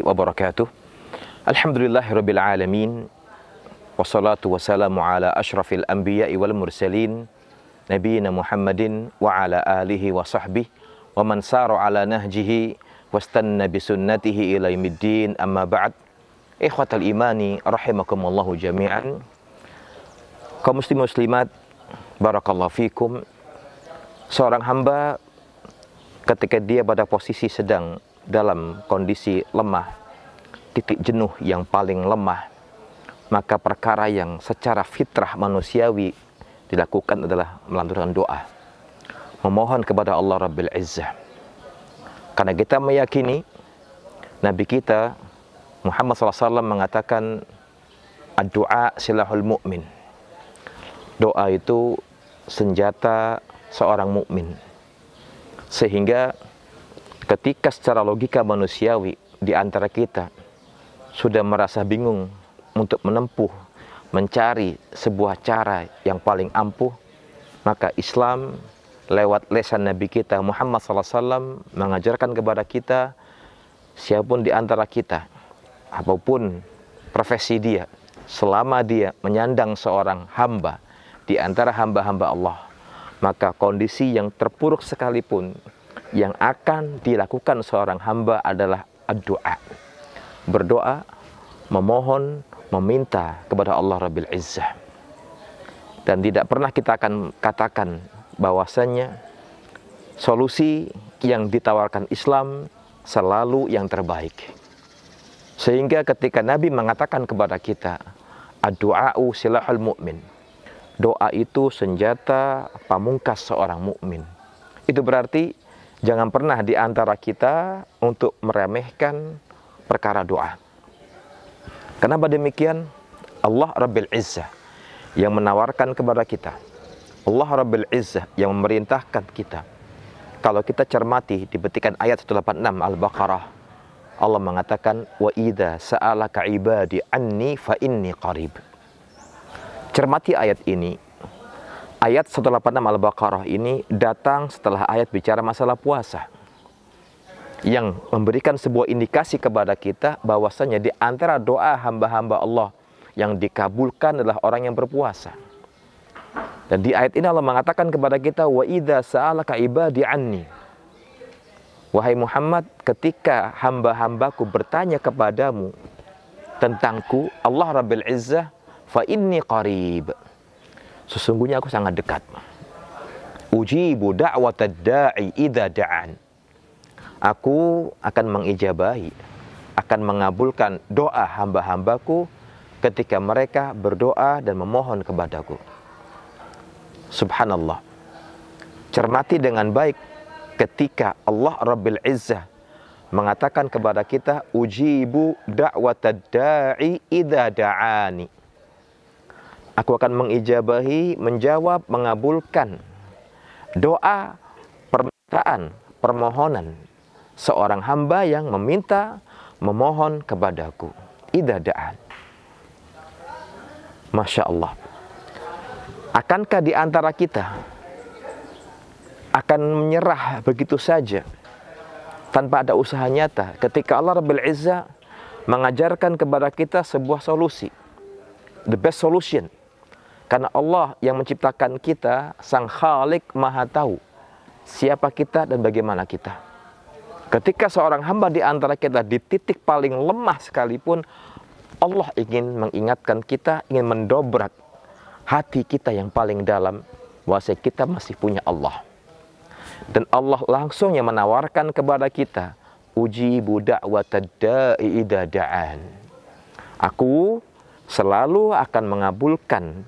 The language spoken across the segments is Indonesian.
wabarakatuh. Alhamdulillahirabbil alamin. Wassalatu wassalamu ala asyrafil anbiya'i wal mursalin nabiyina Muhammadin wa ala alihi wa sahbihi wa man sara ala nahjihi wastanna bisunnatihi ila yaumiddin. Amma ba'd. Ikhwatal imani rahimakumullahu jami'an. Kaum muslim muslimat, barakallahu fikum. Seorang hamba ketika dia pada posisi sedang dalam kondisi lemah, titik jenuh yang paling lemah, maka perkara yang secara fitrah manusiawi dilakukan adalah melanturkan doa, memohon kepada Allah Rabbil Izzah. Karena kita meyakini Nabi kita Muhammad SAW mengatakan ad-du'a silahul mu'min. Doa itu senjata seorang mukmin. Sehingga ketika secara logika manusiawi di antara kita sudah merasa bingung untuk mencari sebuah cara yang paling ampuh, maka Islam lewat lesan Nabi kita Muhammad SAW mengajarkan kepada kita, siapapun di antara kita, apapun profesi dia, selama dia menyandang seorang hamba di antara hamba-hamba Allah, maka kondisi yang terpuruk sekalipun yang akan dilakukan seorang hamba adalah doa. Berdoa, memohon, meminta kepada Allah Rabbil Izzah. Dan tidak pernah kita akan katakan bahwasannya solusi yang ditawarkan Islam selalu yang terbaik. Sehingga ketika Nabi mengatakan kepada kita, ad-du'a'u silahul mu'min. Doa itu senjata pamungkas seorang mukmin. Itu berarti jangan pernah di antara kita untuk meremehkan perkara doa. Kenapa demikian? Allah Rabbil Izzah yang menawarkan kepada kita. Allah Rabbil Izzah yang memerintahkan kita. Kalau kita cermati di petikan ayat 186 Al-Baqarah, Allah mengatakan, wa idza sa'alaka ibadi anni fa inni qarib. Cermati ayat ini. Ayat 186 Al-Baqarah ini datang setelah ayat bicara masalah puasa, yang memberikan sebuah indikasi kepada kita bahwasanya di antara doa hamba-hamba Allah yang dikabulkan adalah orang yang berpuasa. Dan di ayat ini Allah mengatakan kepada kita, wa idza sa'alaka ibadi anni. Wahai Muhammad, ketika hamba-hambaku bertanya kepadamu tentangku, Allah Rabbil Izzah, fa inni qarib. Sesungguhnya aku sangat dekat. Ujibu da'watad da'i idza da'an. Aku akan mengijabahi, akan mengabulkan doa hamba-hambaku ketika mereka berdoa dan memohon kepadaku. Subhanallah. Cermati dengan baik ketika Allah Rabbil Izzah mengatakan kepada kita, ujibu da'watad da'i idza da'ani. Aku akan mengijabahi, menjawab, mengabulkan doa, permintaan, permohonan seorang hamba yang meminta, memohon kepadaku. Idza da'an. Masya Allah. Akankah di antara kita akan menyerah begitu saja tanpa ada usaha nyata ketika Allah Rabbil Izzah mengajarkan kepada kita sebuah solusi, the best solution? Karena Allah yang menciptakan kita, Sang Khalik Maha tahu siapa kita dan bagaimana kita. Ketika seorang hamba di antara kita di titik paling lemah sekalipun, Allah ingin mengingatkan kita, ingin mendobrak hati kita yang paling dalam, bahwa kita masih punya Allah. Dan Allah langsung yang menawarkan kepada kita, ujibu da'watad da'i idza da'an. Aku selalu akan mengabulkan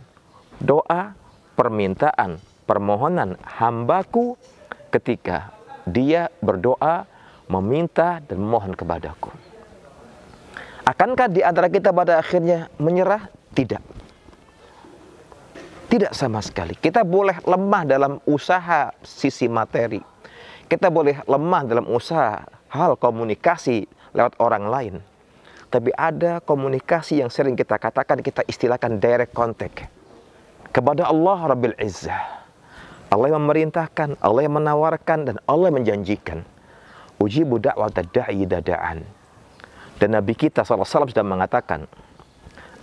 doa, permintaan, permohonan hambaku ketika dia berdoa, meminta dan memohon kepadaku. Akankah di antara kita pada akhirnya menyerah? Tidak. Tidak sama sekali. Kita boleh lemah dalam usaha sisi materi. Kita boleh lemah dalam usaha hal komunikasi lewat orang lain. Tapi ada komunikasi yang sering kita katakan, kita istilahkan direct contact kepada Allah Rabbil Izzah. Allah yang memerintahkan, Allah yang menawarkan, dan Allah yang menjanjikan. Ujibu da'watad da'i idza da'an. Dan Nabi kita SAW sudah mengatakan,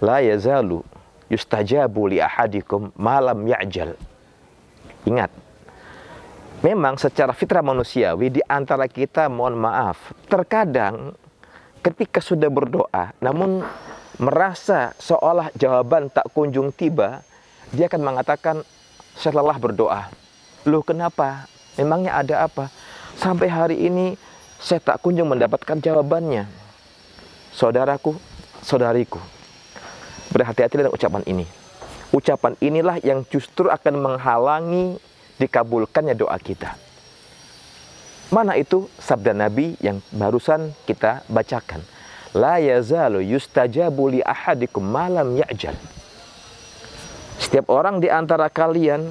la yazalu yustajabu li ahadikum malam ya'jal. Ingat, memang secara fitrah manusiawi di antara kita, mohon maaf, terkadang ketika sudah berdoa namun merasa seolah jawaban tak kunjung tiba, dia akan mengatakan setelah berdoa, loh kenapa? Memangnya ada apa? Sampai hari ini saya tak kunjung mendapatkan jawabannya. Saudaraku, saudariku, berhati-hati dengan ucapan ini. Ucapan inilah yang justru akan menghalangi dikabulkannya doa kita. Mana itu sabda Nabi yang barusan kita bacakan. La yazalu yustajabu li ahadikum malam ya'jal. Setiap orang di antara kalian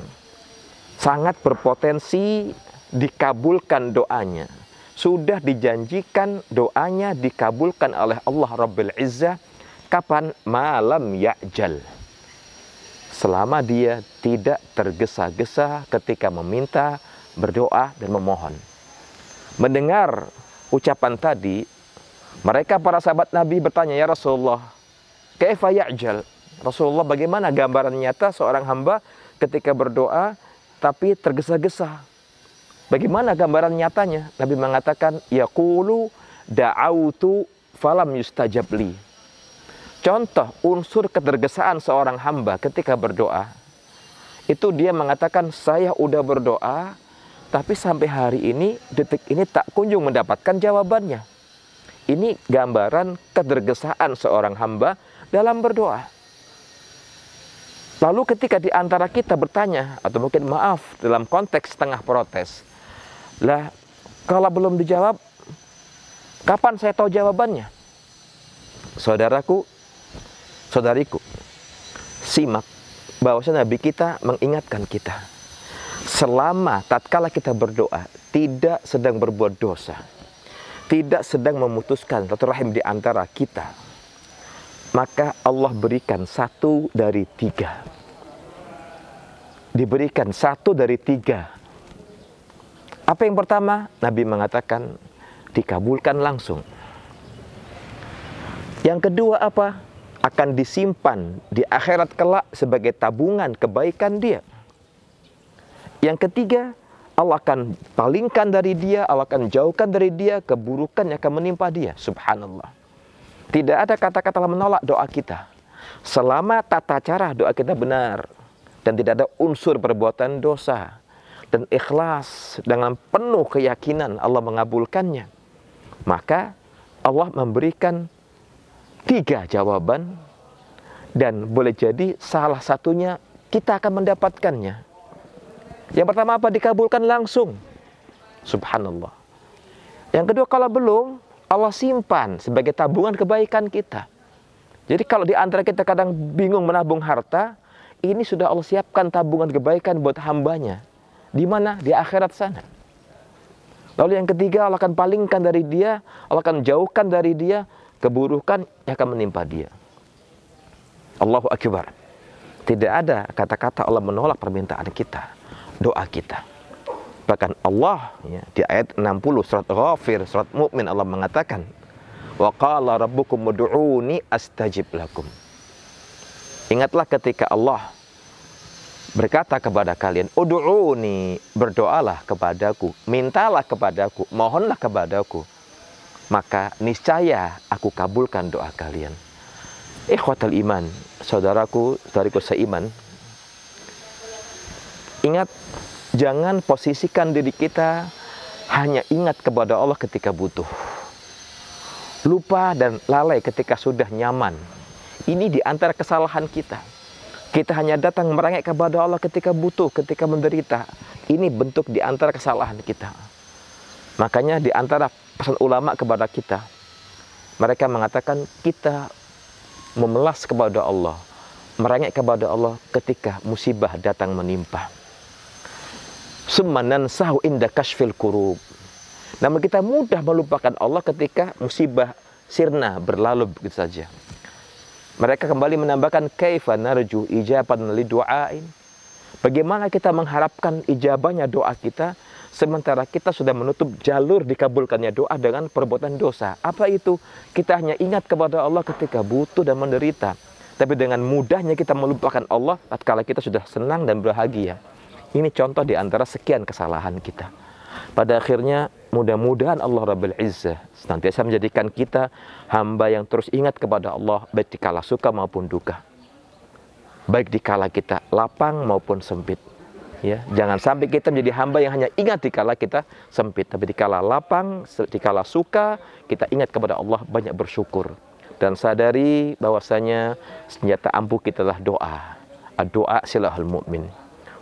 sangat berpotensi dikabulkan doanya. Sudah dijanjikan doanya dikabulkan oleh Allah Rabbil Izzah. Kapan? Malam ya'jal. Selama dia tidak tergesa-gesa ketika meminta, berdoa, dan memohon. Mendengar ucapan tadi, mereka para sahabat Nabi bertanya, ya Rasulullah, kaifa ya'jal? Rasulullah, bagaimana gambaran nyata seorang hamba ketika berdoa tapi tergesa-gesa? Bagaimana gambaran nyatanya? Nabi mengatakan, yaqulu da'autu falam yustajab li. Contoh unsur ketergesaan seorang hamba ketika berdoa, itu dia mengatakan, saya udah berdoa, tapi sampai hari ini, detik ini tak kunjung mendapatkan jawabannya. Ini gambaran ketergesaan seorang hamba dalam berdoa. Lalu ketika di antara kita bertanya, atau mungkin maaf dalam konteks setengah protes, lah kalau belum dijawab, kapan saya tahu jawabannya? Saudaraku, saudariku, simak bahwasanya Nabi kita mengingatkan kita, selama tatkala kita berdoa tidak sedang berbuat dosa, tidak sedang memutuskan silaturahim di antara kita, maka Allah berikan satu dari tiga. Diberikan satu dari tiga. Apa yang pertama? Nabi mengatakan dikabulkan langsung. Yang kedua apa? Akan disimpan di akhirat kelak sebagai tabungan kebaikan dia. Yang ketiga, Allah akan palingkan dari dia, Allah akan jauhkan dari dia keburukan yang akan menimpa dia. Subhanallah. Tidak ada kata-kata menolak doa kita. Selama tata cara doa kita benar dan tidak ada unsur perbuatan dosa dan ikhlas dengan penuh keyakinan Allah mengabulkannya, maka Allah memberikan tiga jawaban dan boleh jadi salah satunya kita akan mendapatkannya. Yang pertama apa? Dikabulkan langsung. Subhanallah. Yang kedua, kalau belum, Allah simpan sebagai tabungan kebaikan kita. Jadi kalau di antara kita kadang bingung menabung harta, ini sudah Allah siapkan tabungan kebaikan buat hambanya. Di mana? Di akhirat sana. Lalu yang ketiga, Allah akan palingkan dari dia, Allah akan jauhkan dari dia keburukan yang akan menimpa dia. Allahu Akbar. Tidak ada kata-kata Allah menolak permintaan kita, doa kita. Bahkan Allah ya, di ayat 60 surat Ghafir, surat Mukmin, Allah mengatakan, wa qala rabbukum ud'uni astajib lakum. Ingatlah ketika Allah berkata kepada kalian, ud'uni, berdoalah kepadaku, mintalah kepadaku, mohonlah kepadaku, maka niscaya aku kabulkan doa kalian. Ikhwatal iman, saudaraku, saudariku seiman, ingat, jangan posisikan diri kita hanya ingat kepada Allah ketika butuh. Lupa dan lalai ketika sudah nyaman. Ini di antara kesalahan kita. Kita hanya datang merengek kepada Allah ketika butuh, ketika menderita. Ini bentuk di antara kesalahan kita. Makanya di antara pesan ulama kepada kita, mereka mengatakan kita memelas kepada Allah, merengek kepada Allah ketika musibah datang menimpa. Summa nansahu inda kashfil kurub. Namun kita mudah melupakan Allah ketika musibah sirna berlalu begitu saja. Mereka kembali menambahkan kaifa narju ijaban li du'ain. Bagaimana kita mengharapkan ijabahnya doa kita sementara kita sudah menutup jalur dikabulkannya doa dengan perbuatan dosa. Apa itu? Kita hanya ingat kepada Allah ketika butuh dan menderita. Tapi dengan mudahnya kita melupakan Allah tatkala kita sudah senang dan bahagia. Ini contoh di antara sekian kesalahan kita. Pada akhirnya mudah-mudahan Allah Rabbul Izzah senantiasa menjadikan kita hamba yang terus ingat kepada Allah baik di kala suka maupun duka. Baik di kala kita lapang maupun sempit. Ya, jangan sampai kita menjadi hamba yang hanya ingat di kala kita sempit, tapi di kala lapang, di kala suka, kita ingat kepada Allah, banyak bersyukur dan sadari bahwasanya senjata ampuh kita adalah doa. Doa silahul mu'min.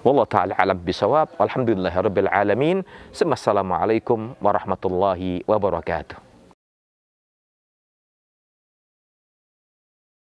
Wallahu ta'ala alam bisawab. Alhamdulillahirabbil alamin. Assalamualaikum warahmatullahi wabarakatuh.